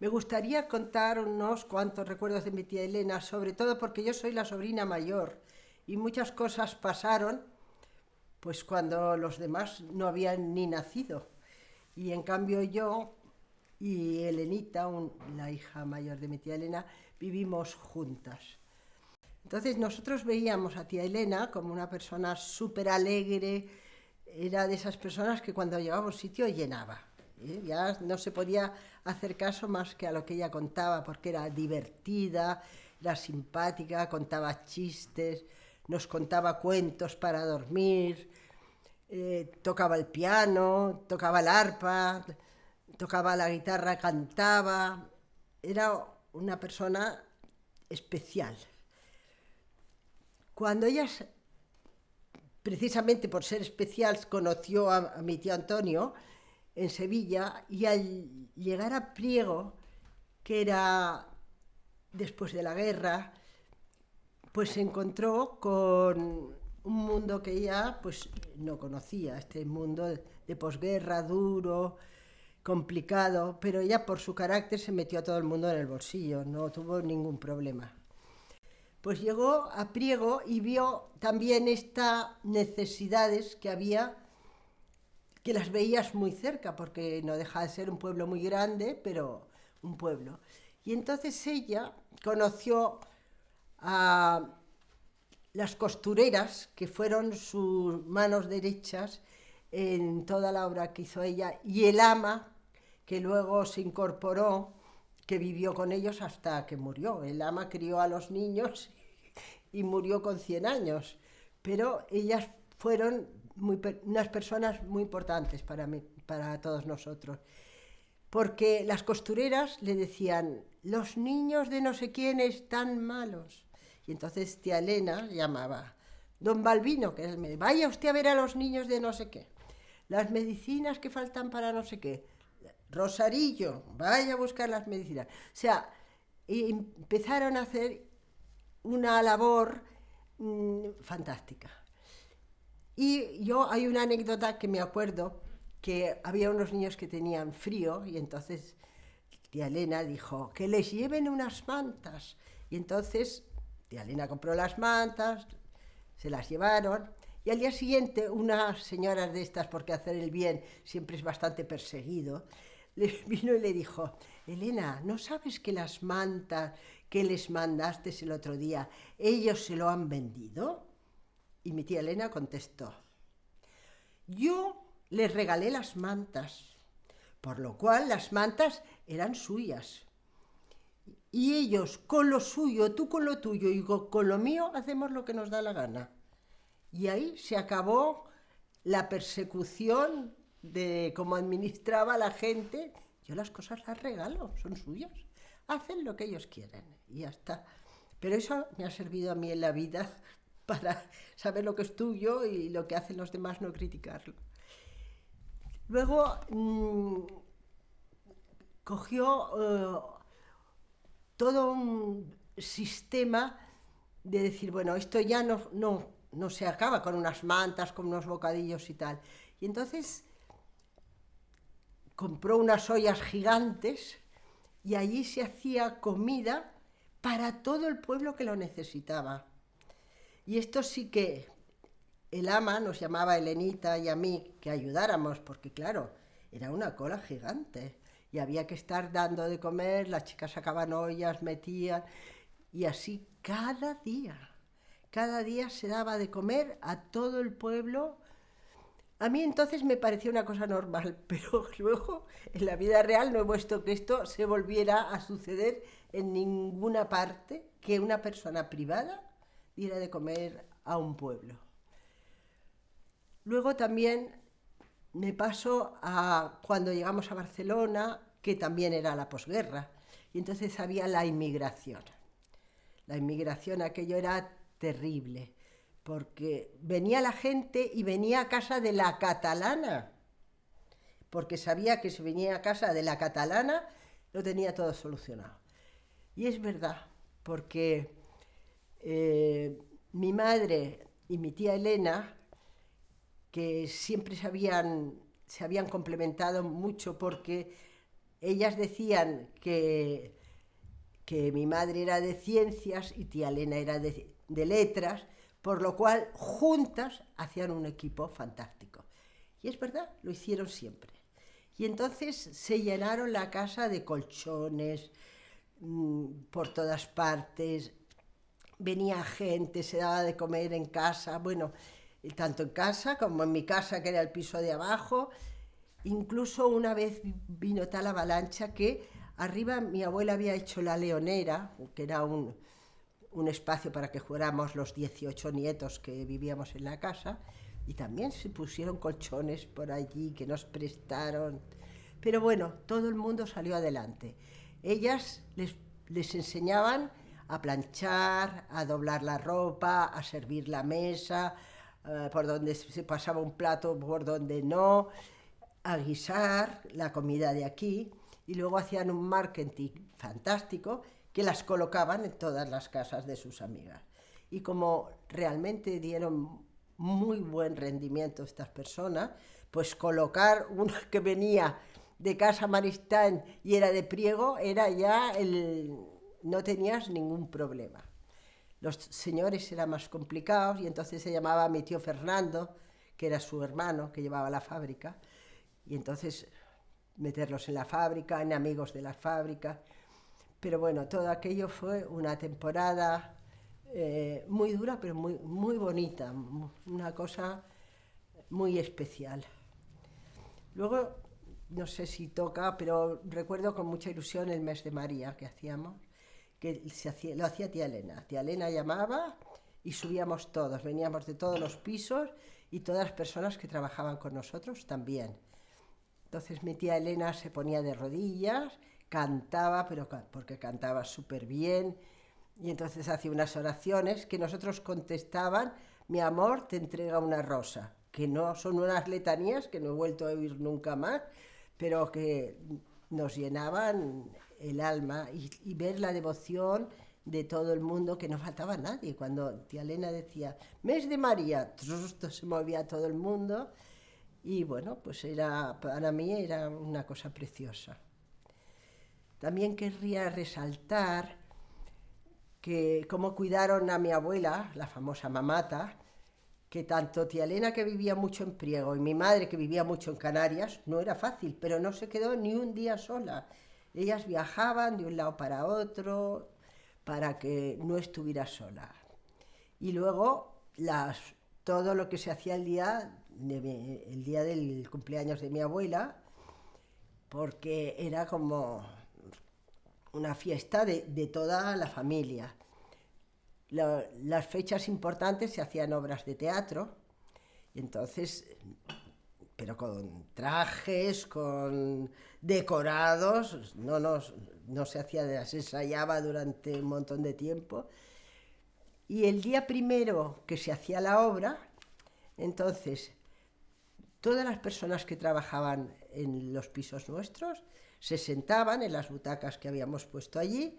Me gustaría contar unos cuantos recuerdos de mi tía Elena, sobre todo porque yo soy la sobrina mayor y muchas cosas pasaron pues cuando los demás no habían ni nacido. Y en cambio yo y Elenita, la hija mayor de mi tía Elena, vivimos juntas. Entonces nosotros veíamos a tía Elena como una persona súper alegre, era de esas personas que cuando llegaba a un sitio llenaba. Ya no se podía hacer caso más que a lo que ella contaba, porque era divertida, era simpática, contaba chistes, nos contaba cuentos para dormir, tocaba el piano, tocaba el arpa, tocaba la guitarra, cantaba. Era una persona especial. Cuando ella, precisamente por ser especial, conoció a mi tío Antonio en Sevilla y al llegar a Priego, que era después de la guerra, pues se encontró con un mundo que ella pues no conocía, este mundo de posguerra duro, complicado, pero ella por su carácter se metió a todo el mundo en el bolsillo, no tuvo ningún problema. Pues llegó a Priego y vio también estas necesidades que había, que las veías muy cerca, porque no deja de ser un pueblo muy grande, pero un pueblo. Y entonces ella conoció a las costureras, que fueron sus manos derechas en toda la obra que hizo ella, y el ama, que luego se incorporó, que vivió con ellos hasta que murió. El ama crió a los niños y murió con 100 años, pero ellas fueron unas personas muy importantes para todos nosotros, porque las costureras le decían, los niños de no sé quién están malos. Y entonces tía Elena llamaba, don Balbino, que es el médico, vaya usted a ver a los niños de no sé qué, las medicinas que faltan para no sé qué, Rosarillo, vaya a buscar las medicinas. O sea, empezaron a hacer una labor fantástica. Y yo hay una anécdota que me acuerdo, que había unos niños que tenían frío y entonces tía Elena dijo que les lleven unas mantas. Y entonces tía Elena compró las mantas, se las llevaron y al día siguiente unas señoras de estas, porque hacer el bien siempre es bastante perseguido, le vino y le dijo, Elena, ¿no sabes que las mantas que les mandaste el otro día, ellos se lo han vendido? Y mi tía Elena contestó, yo les regalé las mantas, por lo cual las mantas eran suyas. Y ellos con lo suyo, tú con lo tuyo y con lo mío hacemos lo que nos da la gana. Y ahí se acabó la persecución de cómo administraba la gente. Yo las cosas las regalo, son suyas. Hacen lo que ellos quieren y ya está. Pero eso me ha servido a mí en la vida para saber lo que es tuyo y lo que hacen los demás no criticarlo. Luego cogió todo un sistema de decir, bueno, esto ya no se acaba con unas mantas, con unos bocadillos y tal. Y entonces compró unas ollas gigantes y allí se hacía comida para todo el pueblo que lo necesitaba. Y esto sí que el ama nos llamaba a Elenita y a mí que ayudáramos, porque claro, era una cola gigante y había que estar dando de comer, las chicas sacaban ollas, metían, y así cada día se daba de comer a todo el pueblo. A mí entonces me parecía una cosa normal, pero luego en la vida real no he visto que esto se volviera a suceder en ninguna parte, que una persona privada diera de comer a un pueblo. Luego también me paso a cuando llegamos a Barcelona, que también era la posguerra, y entonces había la inmigración. La inmigración aquello era terrible, porque venía la gente y venía a casa de la catalana, porque sabía que si venía a casa de la catalana lo tenía todo solucionado. Y es verdad, porque mi madre y mi tía Elena, que siempre se habían complementado mucho porque Ellas decían que mi madre era de ciencias y tía Elena era de letras, por lo cual juntas hacían un equipo fantástico. Y es verdad, lo hicieron siempre. Y entonces se llenaron la casa de colchones por todas partes, venía gente, se daba de comer en casa, bueno, tanto en casa como en mi casa, que era el piso de abajo. Incluso una vez vino tal avalancha que arriba mi abuela había hecho la leonera, que era un espacio para que jugáramos los 18 nietos que vivíamos en la casa, y también se pusieron colchones por allí que nos prestaron. Pero bueno, todo el mundo salió adelante. Ellas les enseñaban a planchar, a doblar la ropa, a servir la mesa, por donde se pasaba un plato, por donde no, a guisar la comida de aquí, y luego hacían un marketing fantástico que las colocaban en todas las casas de sus amigas. Y como realmente dieron muy buen rendimiento estas personas, pues colocar una que venía de Casa Maristán y era de Priego, era ya no tenías ningún problema. Los señores eran más complicados y entonces se llamaba a mi tío Fernando, que era su hermano, que llevaba la fábrica, y entonces meterlos en la fábrica, en amigos de la fábrica. Pero bueno, todo aquello fue una temporada muy dura, pero muy, muy bonita, una cosa muy especial. Luego, no sé si toca, pero recuerdo con mucha ilusión el mes de María que hacíamos, que lo hacía tía Elena. Tía Elena llamaba y subíamos todos, veníamos de todos los pisos y todas las personas que trabajaban con nosotros también. Entonces mi tía Elena se ponía de rodillas, cantaba, pero porque cantaba súper bien, y entonces hacía unas oraciones que nosotros contestaban: mi amor, te entrega una rosa, que no son unas letanías que no he vuelto a oír nunca más, pero que nos llenaban el alma, y ver la devoción de todo el mundo, que no faltaba nadie. Cuando tía Elena decía mes de María, se movía todo el mundo, y bueno, pues para mí era una cosa preciosa. También querría resaltar que cómo cuidaron a mi abuela, la famosa mamata, que tanto tía Elena, que vivía mucho en Priego, y mi madre, que vivía mucho en Canarias, no era fácil, pero no se quedó ni un día sola. Ellas viajaban de un lado para otro para que no estuviera sola. Y luego todo lo que se hacía el día del cumpleaños de mi abuela, porque era como una fiesta de toda la familia. Las fechas importantes se hacían obras de teatro, y entonces, pero con trajes, con decorados, no se hacía, se ensayaba durante un montón de tiempo. Y el día primero que se hacía la obra, entonces todas las personas que trabajaban en los pisos nuestros se sentaban en las butacas que habíamos puesto allí,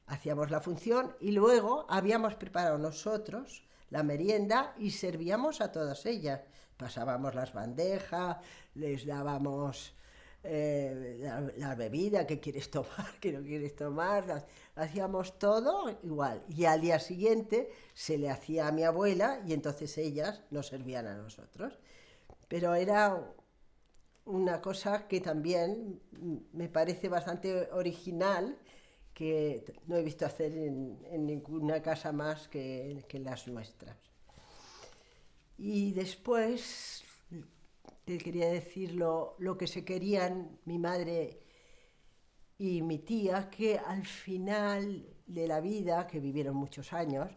hacíamos la función y luego habíamos preparado nosotros la merienda y servíamos a todas ellas. Pasábamos las bandejas, les dábamos la bebida, que quieres tomar, que no quieres tomar, hacíamos todo igual. Y al día siguiente se le hacía a mi abuela y entonces ellas nos servían a nosotros. Pero era una cosa que también me parece bastante original, que no he visto hacer en ninguna casa más que las nuestras. Y después te quería decir lo que se querían mi madre y mi tía, que al final de la vida, que vivieron muchos años,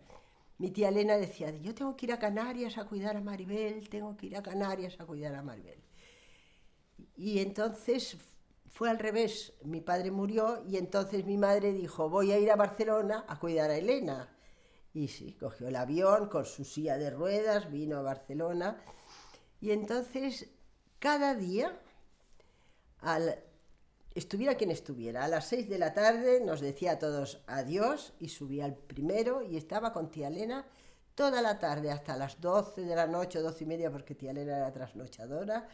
mi tía Elena decía: yo tengo que ir a Canarias a cuidar a Maribel, tengo que ir a Canarias a cuidar a Maribel. Y entonces fue al revés, mi padre murió y entonces mi madre dijo: voy a ir a Barcelona a cuidar a Elena. Y sí, cogió el avión con su silla de ruedas, vino a Barcelona, y entonces cada día, estuviera quien estuviera, a las 6 de la tarde nos decía a todos adiós y subía al primero y estaba con tía Elena toda la tarde hasta las 12 de la noche, 12 y media, porque tía Elena era trasnochadora.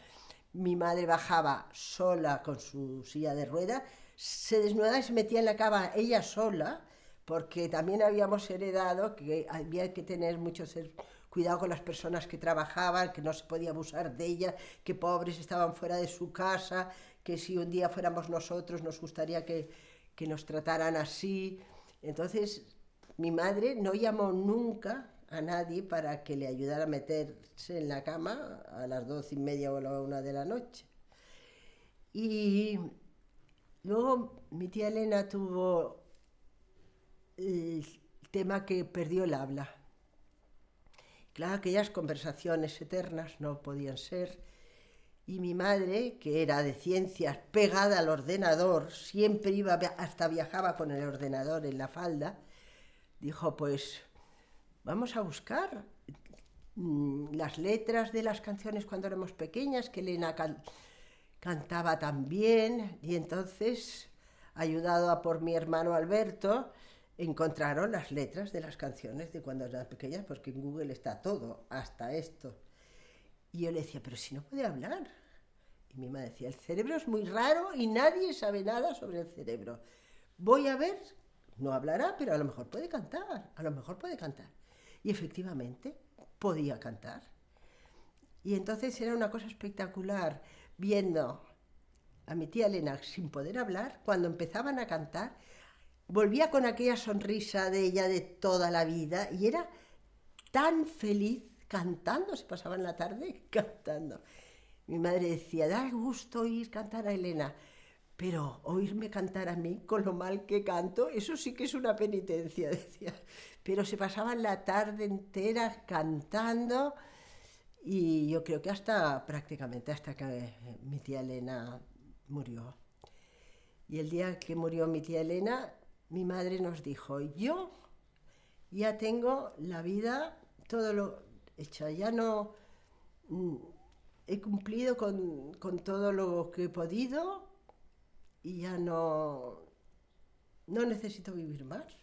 mi madre bajaba sola con su silla de ruedas, se desnudaba y se metía en la cama ella sola, porque también habíamos heredado que había que tener mucho cuidado con las personas que trabajaban, que no se podía abusar de ellas, que pobres estaban fuera de su casa, que si un día fuéramos nosotros nos gustaría que nos trataran así. Entonces, mi madre no llamó nunca a nadie para que le ayudara a meterse en la cama a las 12:30 o la 1 de la noche. Y luego mi tía Elena tuvo el tema que perdió el habla. Claro, aquellas conversaciones eternas no podían ser. Y mi madre, que era de ciencias, pegada al ordenador, siempre iba, hasta viajaba con el ordenador en la falda, dijo, pues vamos a buscar las letras de las canciones cuando éramos pequeñas, que Elena cantaba tan bien, y entonces, ayudado por mi hermano Alberto, encontraron las letras de las canciones de cuando eran pequeñas, porque en Google está todo, hasta esto. Y yo le decía, pero si no puede hablar. Y mi madre decía, el cerebro es muy raro y nadie sabe nada sobre el cerebro. Voy a ver, no hablará, pero a lo mejor puede cantar, a lo mejor puede cantar. Y efectivamente, podía cantar. Y entonces era una cosa espectacular viendo a mi tía Elena sin poder hablar, cuando empezaban a cantar, volvía con aquella sonrisa de ella de toda la vida y era tan feliz cantando, se pasaban la tarde cantando. Mi madre decía, da gusto oír cantar a Elena, pero oírme cantar a mí con lo mal que canto, eso sí que es una penitencia, decía. Pero se pasaban la tarde entera cantando y yo creo que prácticamente hasta que mi tía Elena murió. Y el día que murió mi tía Elena, mi madre nos dijo, yo ya tengo la vida, todo lo hecha, ya no he cumplido con todo lo que he podido y ya no necesito vivir más.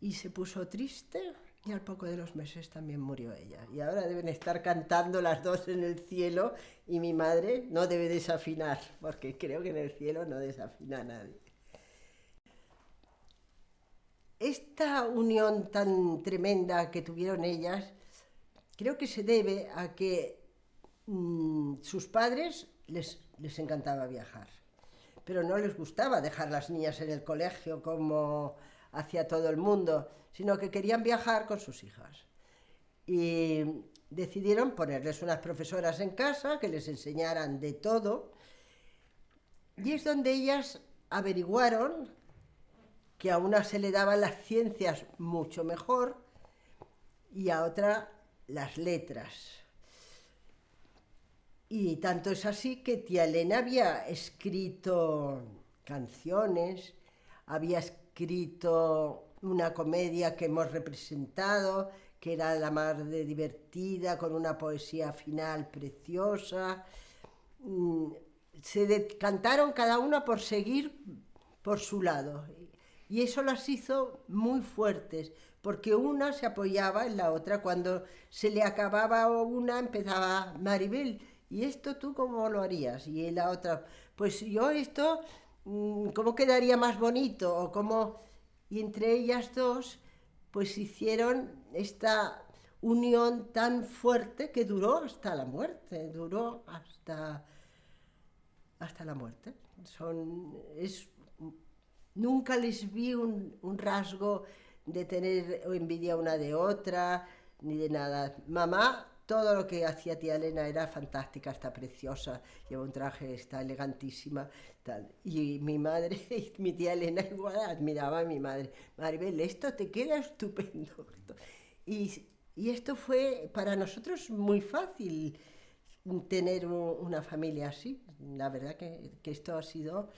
Y se puso triste y al poco de los meses también murió ella. Y ahora deben estar cantando las dos en el cielo y mi madre no debe desafinar, porque creo que en el cielo no desafina a nadie. Esta unión tan tremenda que tuvieron ellas, creo que se debe a que sus padres les encantaba viajar, pero no les gustaba dejar las niñas en el colegio como hacía todo el mundo, sino que querían viajar con sus hijas. Y decidieron ponerles unas profesoras en casa que les enseñaran de todo, y es donde ellas averiguaron que a una se le daban las ciencias mucho mejor y a otra las letras. Y tanto es así que tía Elena había escrito canciones, había escrito una comedia que hemos representado, que era la más de divertida, con una poesía final preciosa. Se decantaron cada una por seguir por su lado. Y eso las hizo muy fuertes, porque una se apoyaba en la otra. Cuando se le acababa una, empezaba Maribel, ¿y esto tú cómo lo harías? Y la otra, pues yo esto, ¿cómo quedaría más bonito? O cómo... Y entre ellas dos, pues hicieron esta unión tan fuerte que duró hasta la muerte, duró hasta la muerte. Nunca les vi un rasgo de tener envidia una de otra, ni de nada. Mamá, todo lo que hacía tía Elena era fantástica, está preciosa, lleva un traje, está elegantísima, tal. Y mi madre, y mi tía Elena igual admiraba a mi madre. Maribel, esto te queda estupendo. Y esto fue para nosotros muy fácil, tener una familia así. La verdad que esto ha sido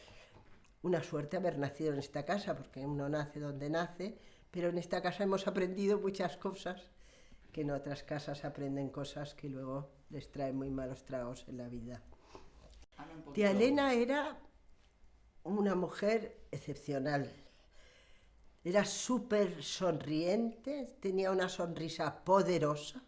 una suerte haber nacido en esta casa, porque uno nace donde nace, pero en esta casa hemos aprendido muchas cosas que en otras casas aprenden cosas que luego les traen muy malos tragos en la vida. Tía Elena era una mujer excepcional. Era súper sonriente, tenía una sonrisa poderosa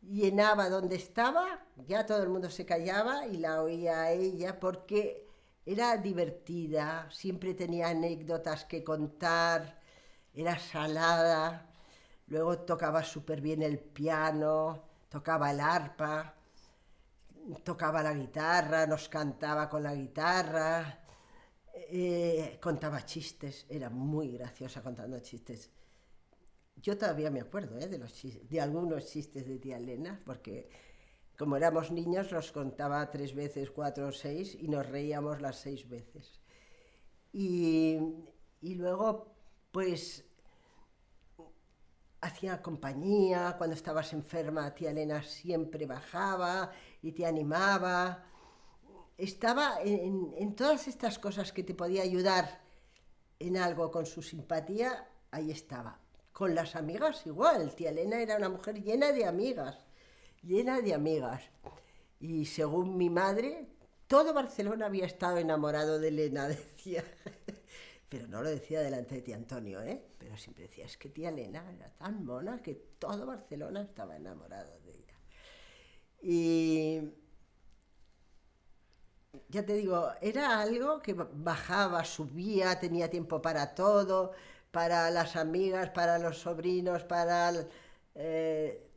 llenaba donde estaba, ya todo el mundo se callaba y la oía a ella porque era divertida, siempre tenía anécdotas que contar, era salada, luego tocaba súper bien el piano, tocaba el arpa, tocaba la guitarra, nos cantaba con la guitarra, contaba chistes, era muy graciosa contando chistes. Yo todavía me acuerdo de algunos chistes de tía Elena, porque como éramos niños nos contaba 3 veces, 4 o 6 y nos reíamos las 6 veces. Y, y luego, pues, hacía compañía, cuando estabas enferma, tía Elena siempre bajaba y te animaba. Estaba en todas estas cosas que te podía ayudar en algo con su simpatía, ahí estaba. Con las amigas igual, tía Elena era una mujer llena de amigas, llena de amigas. Y según mi madre, todo Barcelona había estado enamorado de Elena, decía. Pero no lo decía delante de tía Antonio, ¿eh? Pero siempre decía, es que tía Elena era tan mona que todo Barcelona estaba enamorado de ella. Y ya te digo, era algo que bajaba, subía, tenía tiempo para todo, para las amigas, para los sobrinos, eh,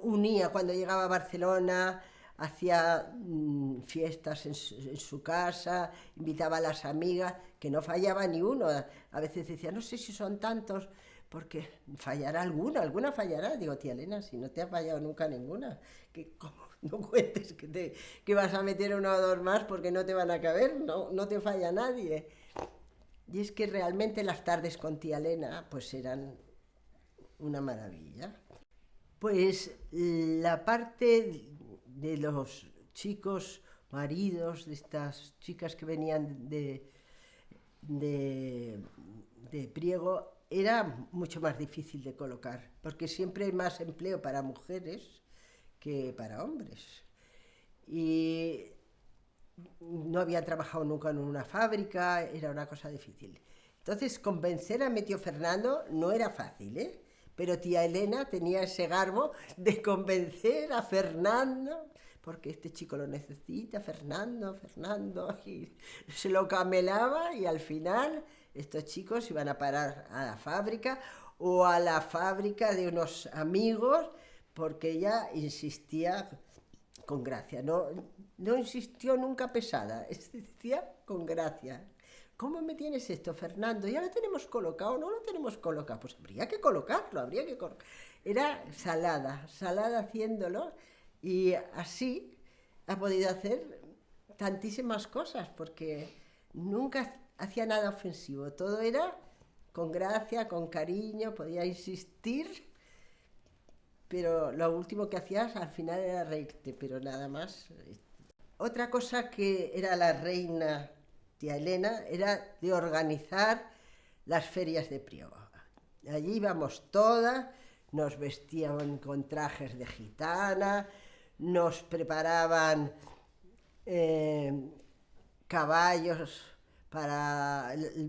unía cuando llegaba a Barcelona, hacía fiestas en su casa, invitaba a las amigas, que no fallaba ni uno. A veces decía, no sé si son tantos, porque fallará alguna fallará. Digo, tía Elena, si no te ha fallado nunca ninguna, que como no cuentes que vas a meter uno o dos más porque no te van a caber, no te falla nadie. Y es que realmente las tardes con tía Elena pues eran una maravilla. Pues la parte de los chicos maridos, de estas chicas que venían de, de Priego, era mucho más difícil de colocar, porque siempre hay más empleo para mujeres que para hombres. Y no había trabajado nunca en una fábrica, era una cosa difícil. Entonces, convencer a mi tío Fernando no era fácil, ¿eh? Pero tía Elena tenía ese garbo de convencer a Fernando, porque este chico lo necesita, Fernando, Fernando, y se lo camelaba y al final estos chicos iban a parar a la fábrica o a la fábrica de unos amigos, porque ella insistía con gracia, no insistió nunca pesada, insistía con gracia. ¿Cómo me tienes esto, Fernando? ¿Ya lo tenemos colocado? ¿No lo tenemos colocado? Pues habría que colocarlo, habría que colocarlo. Era salada, salada haciéndolo y así ha podido hacer tantísimas cosas porque nunca hacía nada ofensivo, todo era con gracia, con cariño, podía insistir, pero lo último que hacías al final era reírte, pero nada más. Otra cosa que era la reina tía Elena era de organizar las ferias de Priego. Allí íbamos todas, nos vestían con trajes de gitana, nos preparaban caballos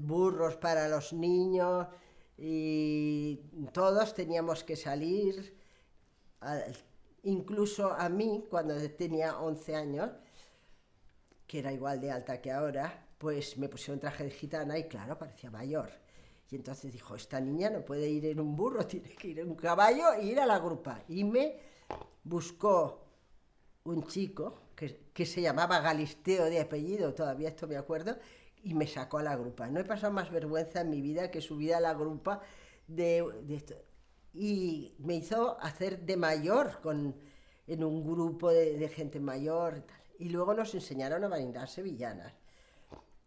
burros para los niños y todos teníamos que salir, incluso a mí cuando tenía 11 años, que era igual de alta que ahora, pues me pusieron traje de gitana y claro, parecía mayor. Y entonces dijo, esta niña no puede ir en un burro, tiene que ir en un caballo e ir a la grupa. Y me buscó un chico que se llamaba Galisteo de apellido, todavía esto me acuerdo, y me sacó a la grupa. No he pasado más vergüenza en mi vida que subir a la grupa de esto. Y me hizo hacer de mayor en un grupo de gente mayor y tal. Y luego nos enseñaron a bailar sevillanas.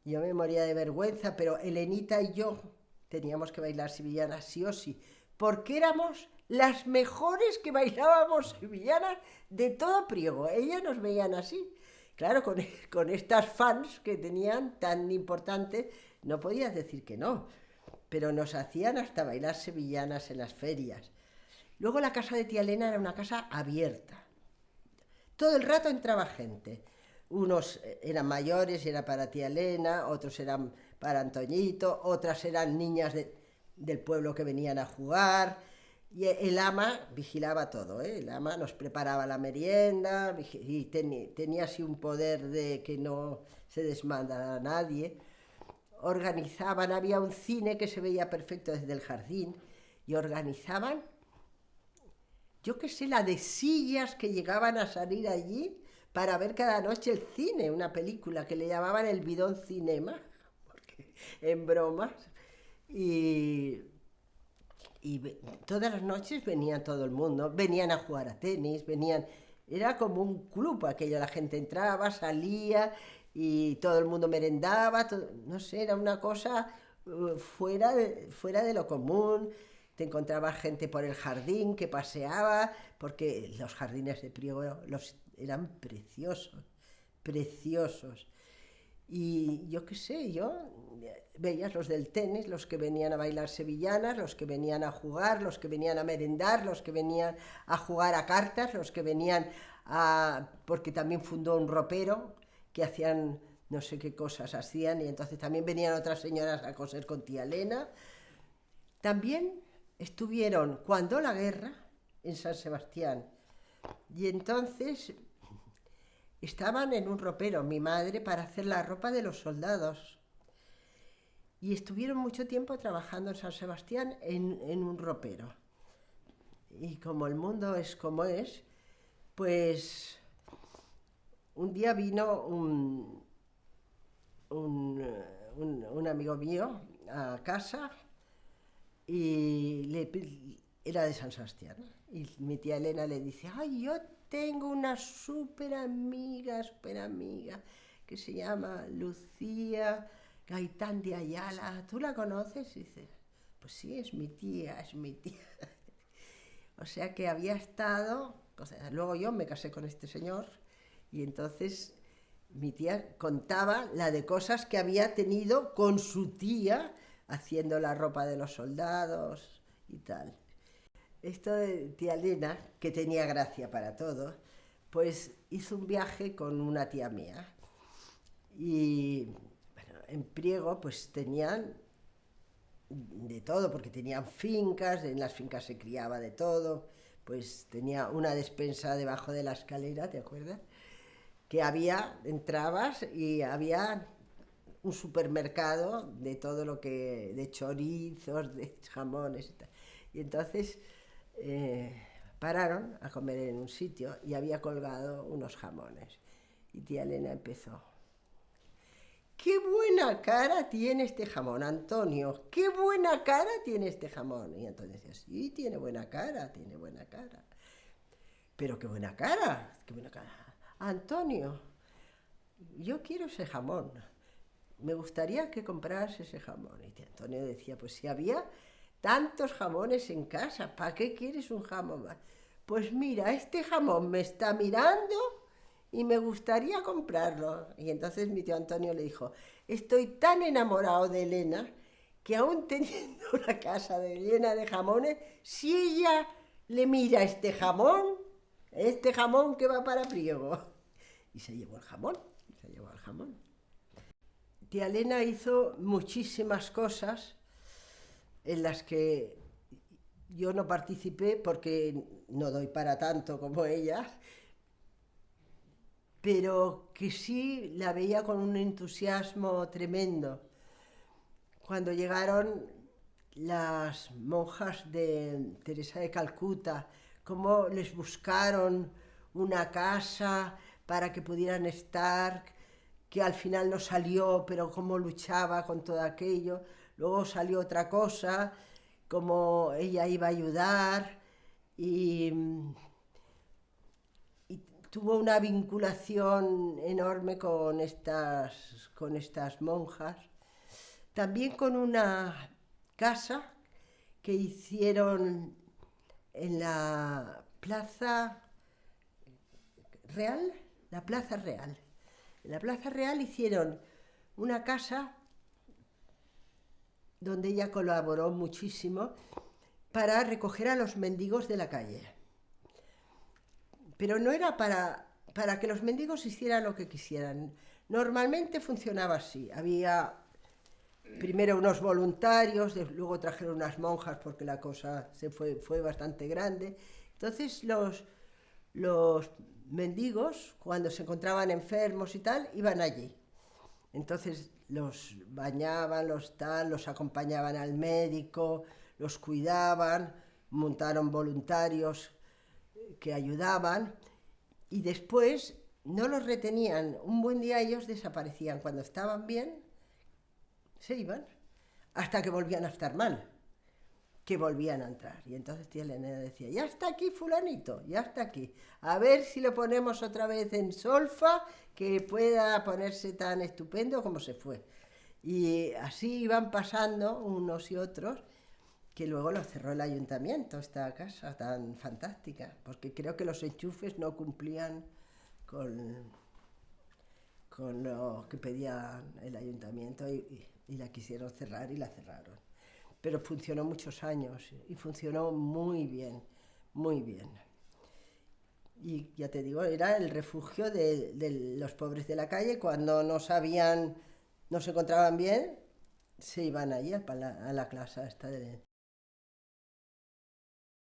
Yo me moría de vergüenza, pero Elenita y yo teníamos que bailar sevillanas sí o sí, porque éramos las mejores que bailábamos sevillanas de todo Priego. Ellas nos veían así. Claro, con estas fans que tenían tan importantes, no podías decir que no, pero nos hacían hasta bailar sevillanas en las ferias. Luego la casa de tía Elena era una casa abierta. Todo el rato entraba gente. Unos eran mayores y era para tía Elena, otros eran para Antoñito, otras eran niñas del pueblo que venían a jugar. Y el ama vigilaba todo, ¿eh? El ama nos preparaba la merienda y tenía así un poder de que no se desmandara a nadie. Organizaban, había un cine que se veía perfecto desde el jardín y organizaban, yo qué sé, la de sillas que llegaban a salir allí para ver cada noche el cine, una película que le llamaban el Bidón Cinema, porque, en bromas. Y, y todas las noches venía todo el mundo, venían a jugar a tenis, venían, era como un club aquello, la gente entraba, salía y todo el mundo merendaba, no sé, era una cosa fuera de lo común. Te encontrabas gente por el jardín que paseaba, porque los jardines de Priego eran preciosos, preciosos. Y yo qué sé, yo veías los del tenis, los que venían a bailar sevillanas, los que venían a jugar, los que venían a merendar, los que venían a jugar a cartas, los que venían a... porque también fundó un ropero que hacían no sé qué cosas hacían y entonces también venían otras señoras a coser con tía Elena. También estuvieron cuando la guerra en San Sebastián y entonces estaban en un ropero mi madre para hacer la ropa de los soldados y estuvieron mucho tiempo trabajando en San Sebastián en un ropero. Y como el mundo es como es, pues un día vino un amigo mío a casa y era de San Sebastián. Y mi tía Elena le dice, ay, yo tengo una súper amiga, que se llama Lucía Gaitán de Ayala. ¿Tú la conoces? Y dice, pues sí, es mi tía, es mi tía. O sea que había estado, o sea, luego yo me casé con este señor y entonces mi tía contaba la de cosas que había tenido con su tía haciendo la ropa de los soldados y tal. Esto de tía Elena, que tenía gracia para todo, pues hizo un viaje con una tía mía y bueno, en Priego pues tenían de todo, porque tenían fincas, en las fincas se criaba de todo, pues tenía una despensa debajo de la escalera, ¿te acuerdas? Que había, entrabas y había un supermercado de todo lo que, de chorizos, de jamones y tal. Y entonces pararon a comer en un sitio y había colgado unos jamones. Y tía Elena empezó, ¡qué buena cara tiene este jamón, Antonio! ¡Qué buena cara tiene este jamón! Y Antonio decía, sí, tiene buena cara, tiene buena cara. Pero qué buena cara, qué buena cara. Antonio, yo quiero ese jamón. Me gustaría que compraras ese jamón. Y Antonio decía, pues si había tantos jamones en casa, ¿para qué quieres un jamón más? Pues mira, este jamón me está mirando y me gustaría comprarlo. Y entonces mi tío Antonio le dijo, estoy tan enamorado de Elena que aún teniendo una casa llena de jamones, si ella le mira este jamón que va para Priego. Y se llevó el jamón, se llevó el jamón. Tía Elena hizo muchísimas cosas en las que yo no participé porque no doy para tanto como ella, pero que sí la veía con un entusiasmo tremendo. Cuando llegaron las monjas de Teresa de Calcuta, cómo les buscaron una casa para que pudieran estar, que al final no salió, pero cómo luchaba con todo aquello. Luego salió otra cosa, cómo ella iba a ayudar y tuvo una vinculación enorme con estas monjas. También con una casa que hicieron en la Plaza Real, la Plaza Real. En la Plaza Real hicieron una casa donde ella colaboró muchísimo para recoger a los mendigos de la calle. Pero no era para que los mendigos hicieran lo que quisieran. Normalmente funcionaba así. Había primero unos voluntarios, luego trajeron unas monjas porque la cosa fue bastante grande. Entonces los mendigos, cuando se encontraban enfermos y tal, iban allí. Entonces los bañaban, los acompañaban al médico, los cuidaban, montaron voluntarios que ayudaban y después no los retenían. Un buen día ellos desaparecían. Cuando estaban bien, se iban, hasta que volvían a estar mal, que volvían a entrar. Y entonces tía Elena decía, ya está aquí fulanito, ya está aquí. A ver si lo ponemos otra vez en solfa, que pueda ponerse tan estupendo como se fue. Y así iban pasando unos y otros, que luego lo cerró el ayuntamiento, esta casa tan fantástica, porque creo que los enchufes no cumplían con lo que pedía el ayuntamiento y la quisieron cerrar y la cerraron. Pero funcionó muchos años y funcionó muy bien, muy bien. Y ya te digo, era el refugio de los pobres de la calle. Cuando no sabían, no se encontraban bien, se iban allí a la clase esta de